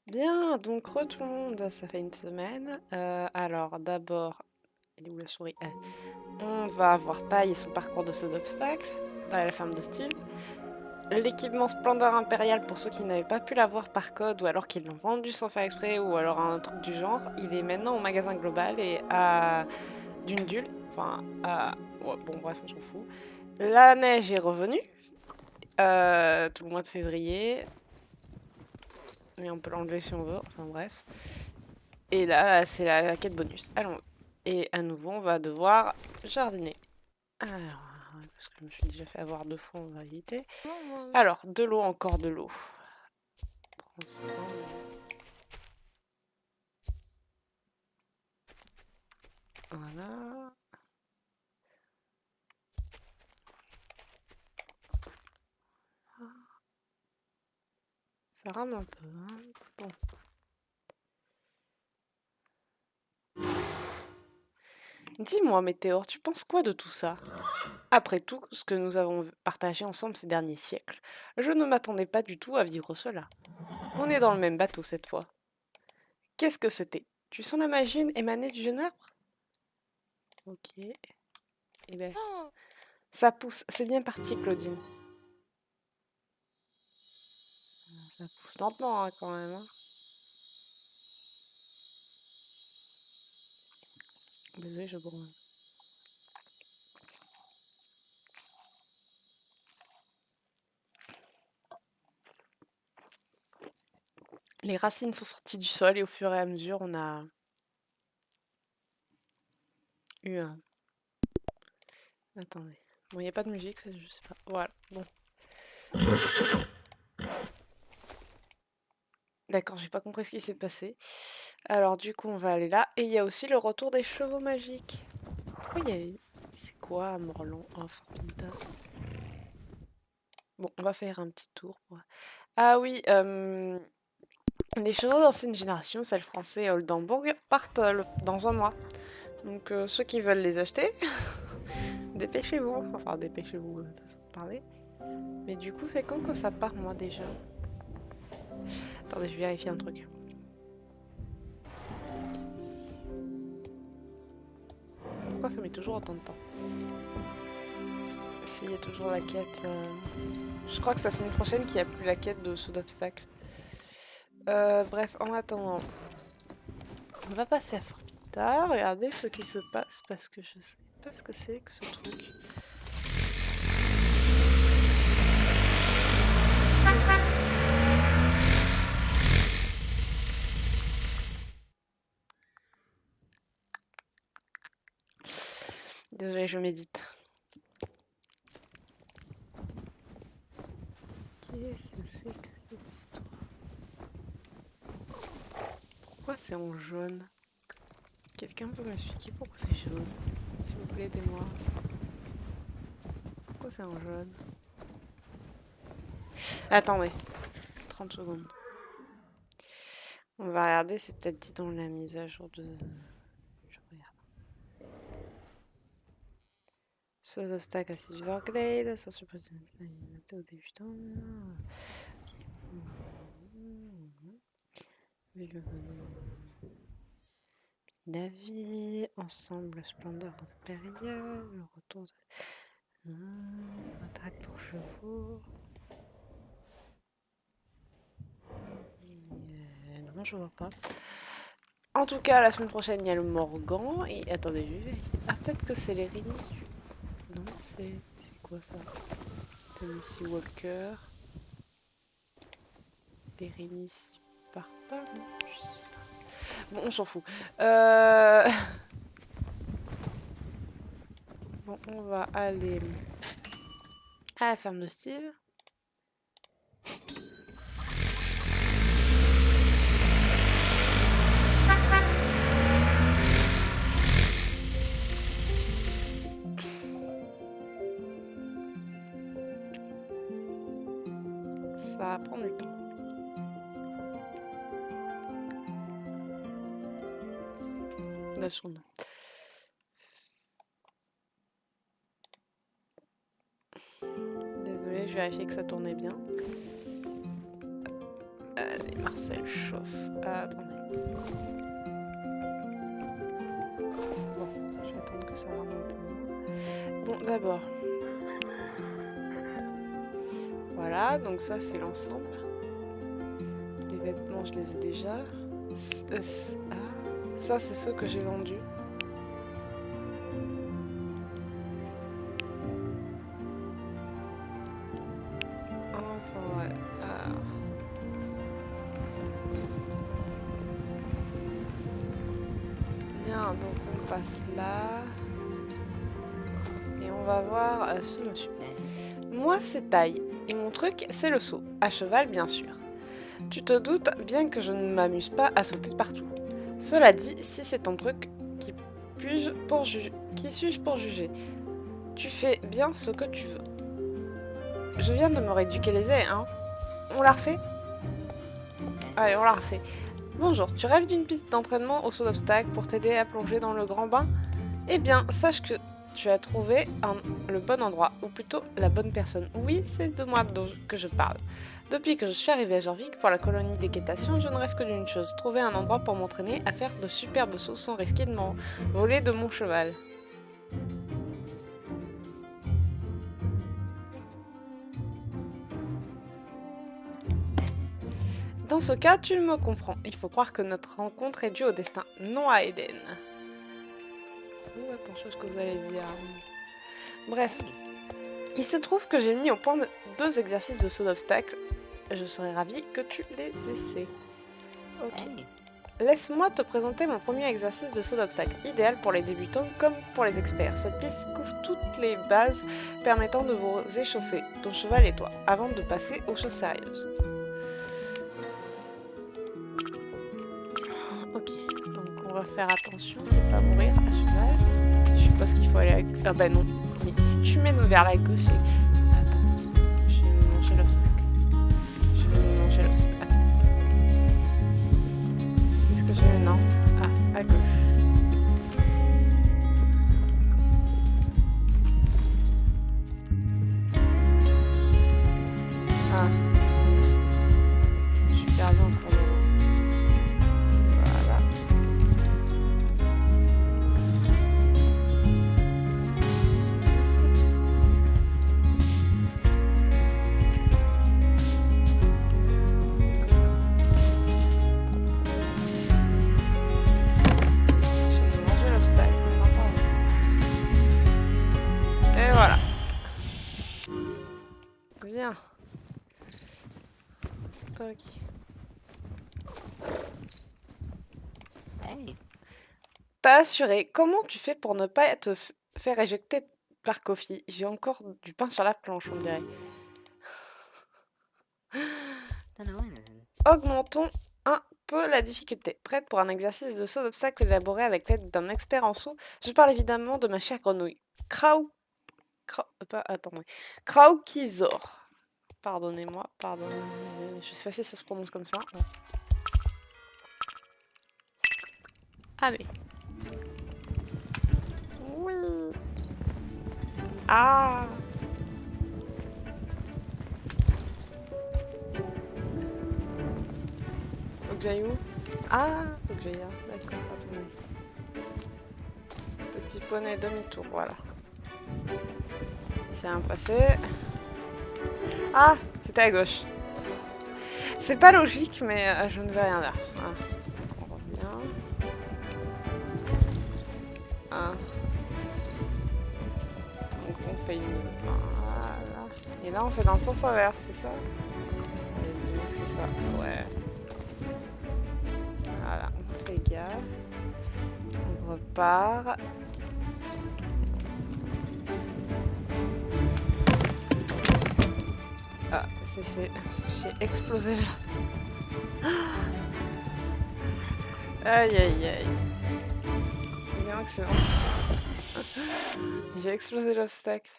Bien, donc tout le monde, ça fait une semaine. Alors d'abord, elle est où la souris? On va voir Taille et son parcours de saut d'obstacle dans la ferme de Steve. L'équipement Splendor Impérial pour ceux qui n'avaient pas pu l'avoir par code ou alors qu'ils l'ont vendu sans faire exprès ou alors un truc du genre, il est maintenant au magasin global et à Dundul. Enfin, ouais, bon bref, on s'en fout. La neige est revenue tout le mois de février, mais on peut l'enlever si on veut, enfin bref. Et là, c'est la quête bonus. Allons. Et à nouveau, on va devoir jardiner. Alors, parce que je me suis déjà fait avoir 2 fois, on va éviter. Alors, de l'eau, encore de l'eau. Prends soin. Voilà. Ça rame un peu, hein. Bon. Dis-moi, Météor, tu penses quoi de tout ça? Après tout ce que nous avons partagé ensemble ces derniers siècles, je ne m'attendais pas du tout à vivre cela. On est dans le même bateau cette fois. Qu'est-ce que c'était? Tu sens la magie émaner du jeune arbre? Ok. Eh ben, ça pousse. C'est bien parti, Claudine. Ça pousse lentement, hein, quand même, hein. Désolée, je bourre. Les racines sont sorties du sol et au fur et à mesure, on a eu un... Attendez. Bon, il n'y a pas de musique, ça, je sais pas. Voilà, bon. D'accord, j'ai pas compris ce qui s'est passé. Alors, du coup, on va aller là. Et il y a aussi le retour des chevaux magiques. Pourquoi il y a... C'est quoi, à Morlan? Oh, Forpinta. Bon, on va faire un petit tour. Ah oui, les chevaux d'ancienne génération, celle français et Oldenburg, partent dans un mois. Donc, ceux qui veulent les acheter, dépêchez-vous. Enfin, dépêchez-vous, façon de parler. Mais du coup, c'est quand que ça part, moi, déjà? Attendez, je vérifie un truc. Pourquoi ça met toujours autant de temps? S'il y a toujours la quête... Je crois que c'est la semaine prochaine qu'il n'y a plus la quête de saut d'obstacle. Bref, en attendant, on va passer à Forpita. Regardez ce qui se passe parce que je sais pas ce que c'est que ce truc. Désolée, je médite. Qu'est-ce que c'est que cette histoire? Pourquoi c'est en jaune? Quelqu'un peut m'expliquer pourquoi c'est jaune? S'il vous plaît, aidez-moi. Pourquoi c'est en jaune? Attendez, 30 secondes. On va regarder, c'est peut-être dit dans la mise à jour de... Je regarde. Saut d'obstacle à Silverglade, ça suppose au débutant. Navire, ensemble, splendeur impériale, le retour de... attaque pour chevaux. Non, je vois pas. En tout cas, la semaine prochaine, il y a le Morgan. Et attendez, je vais vérifier. Ah, peut-être que c'est les Rénis. Non, c'est quoi ça? Tennessee Walker. Les Rénis partent pas, non? Je sais pas. Bon, on s'en fout. Bon, on va aller à la ferme de Steve. Ça va prendre du temps. La sonde. Désolée, je vérifiais que ça tournait bien. Allez, Marcel chauffe. Ah, attendez. Bon, je vais attendre que ça rame un peu. Bon, d'abord. Voilà, donc ça c'est l'ensemble. Les vêtements, je les ai déjà. Ah, ça c'est ceux que j'ai vendus. Enfin, ouais. Alors. Bien, donc on passe là. Et on va voir ce monsieur. Moi, c'est taille. Et mon truc, c'est le saut. À cheval, bien sûr. Tu te doutes bien que je ne m'amuse pas à sauter partout. Cela dit, si c'est ton truc, qui suis-je pour juger? Tu fais bien ce que tu veux. Je viens de me rééduquer les ailes, hein. On l'a refait? Allez, on l'a refait. Bonjour, tu rêves d'une piste d'entraînement au saut d'obstacle pour t'aider à plonger dans le grand bain? Eh bien, sache que tu as trouvé le bon endroit, ou plutôt la bonne personne. Oui, c'est de moi que je parle. Depuis que je suis arrivée à Jorvik pour la colonie d'équitation, je ne rêve que d'une chose, trouver un endroit pour m'entraîner à faire de superbes sauts sans risquer de m'envoler de mon cheval. Dans ce cas, tu me comprends. Il faut croire que notre rencontre est due au destin, non à Eden. Oh, attention à ce que vous allez dire. Bref, il se trouve que j'ai mis au point 2 exercices de saut d'obstacle. Je serais ravie que tu les essaies. Ok. Laisse-moi te présenter mon premier exercice de saut d'obstacle, idéal pour les débutants comme pour les experts. Cette piste couvre toutes les bases permettant de vous échauffer, ton cheval et toi, avant de passer aux choses sérieuses. Ok, donc on va faire attention de ne pas mourir à cheval. Je suppose qu'il faut aller avec... Ah bah non, mais si tu mènes vers la gauche... Attends, je vais manger l'obstacle. Attends. Qu'est-ce que je mets? Non. Ah, à gauche. Ah. Je suis perdue en cours de route. Voilà. Je vais manger l'obstacle. Non, pardon. Et voilà. Bien. Ok. Hey. T'as assuré. Comment tu fais pour ne pas te faire éjecter par Kofi? J'ai encore du pain sur la planche, on dirait. Augmentons un peu la difficulté. Prête pour un exercice de saut d'obstacle élaboré avec l'aide d'un expert en saut? Je parle évidemment de ma chère grenouille. Kraukizor. Pardonnez-moi, pardon. Je sais pas si ça se prononce comme ça. Allez. Oui. Ah. Faut que j'aille où? Ah, faut que j'aille là. D'accord, attendez. Petit poney demi-tour, voilà. C'est un passé. Ah, c'était à gauche. C'est pas logique, mais je ne vais rien là. Ah. On revient. Ah. Donc on fait une... Voilà. Et là on fait dans le sens inverse, c'est ça? Et dis-moi que c'est ça. Ouais. Voilà, on fait gaffe. On repart. Ah, c'est fait. J'ai explosé là. Aïe aïe aïe. Dis-moi que c'est bon. J'ai explosé l'obstacle.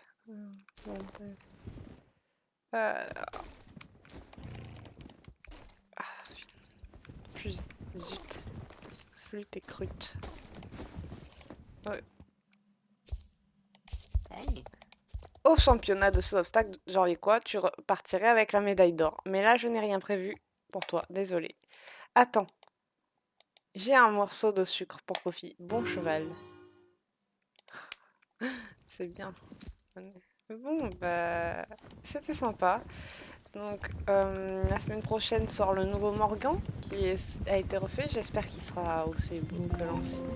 Alors. Ah, plus zut. Flûte et crute. Ouais. Hey. Au championnat de saut d'obstacle, genre les quoi, tu repartirais avec la médaille d'or. Mais là, je n'ai rien prévu. pour toi, désolé. Attends, j'ai un morceau de sucre pour Kofi. Bon cheval. C'est bien. Bon, bah, c'était sympa. Donc, la semaine prochaine sort le nouveau Morgan a été refait. J'espère qu'il sera aussi beau que l'ancien,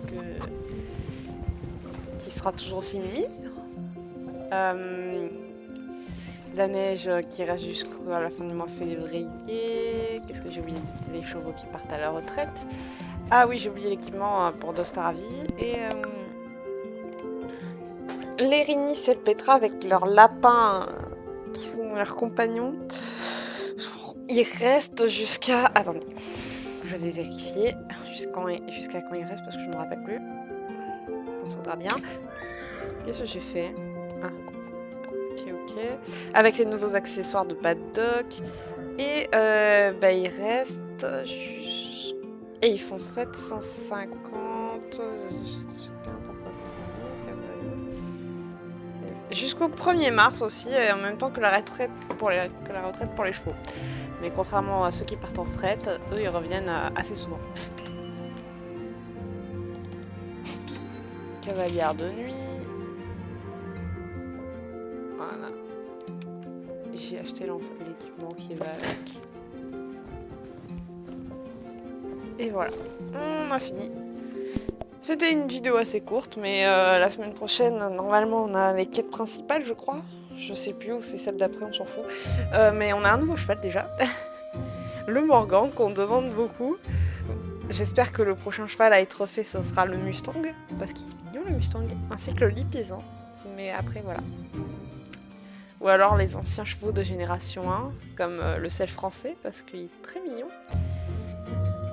qu'il sera toujours aussi mimi. La neige qui reste jusqu'à la fin du mois février. Qu'est-ce que j'ai oublié? Les chevaux qui partent à la retraite. Ah oui, j'ai oublié l'équipement pour Dostaravi. Et les Rinis et le Petra avec leurs lapins qui sont leurs compagnons. Ils restent jusqu'à... Attendez, je vais vérifier jusqu'à quand ils restent parce que je ne me rappelle plus. Ça faudra bien. Qu'est-ce que j'ai fait? Ah. Ok. Avec les nouveaux accessoires de Paddock. Et bah, ils restent... Et ils font 750... Jusqu'au 1er mars aussi, et en même temps que la retraite pour les chevaux. Mais contrairement à ceux qui partent en retraite, eux ils reviennent assez souvent. Cavalière de nuit. Voilà. J'ai acheté l'équipement qui va avec. Et voilà. On a fini. C'était une vidéo assez courte, mais la semaine prochaine, normalement, on a les quêtes principales, je crois. Je sais plus où c'est celle d'après, on s'en fout. Mais on a un nouveau cheval déjà. Le Morgan, qu'on demande beaucoup. J'espère que le prochain cheval à être fait, ce sera le Mustang. Parce qu'il est mignon, le Mustang. Ainsi que le Lipizzan. Mais après, voilà. Ou alors les anciens chevaux de génération 1, comme le sel français, parce qu'il est très mignon.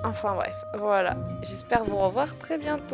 Enfin bref, voilà. J'espère vous revoir très bientôt.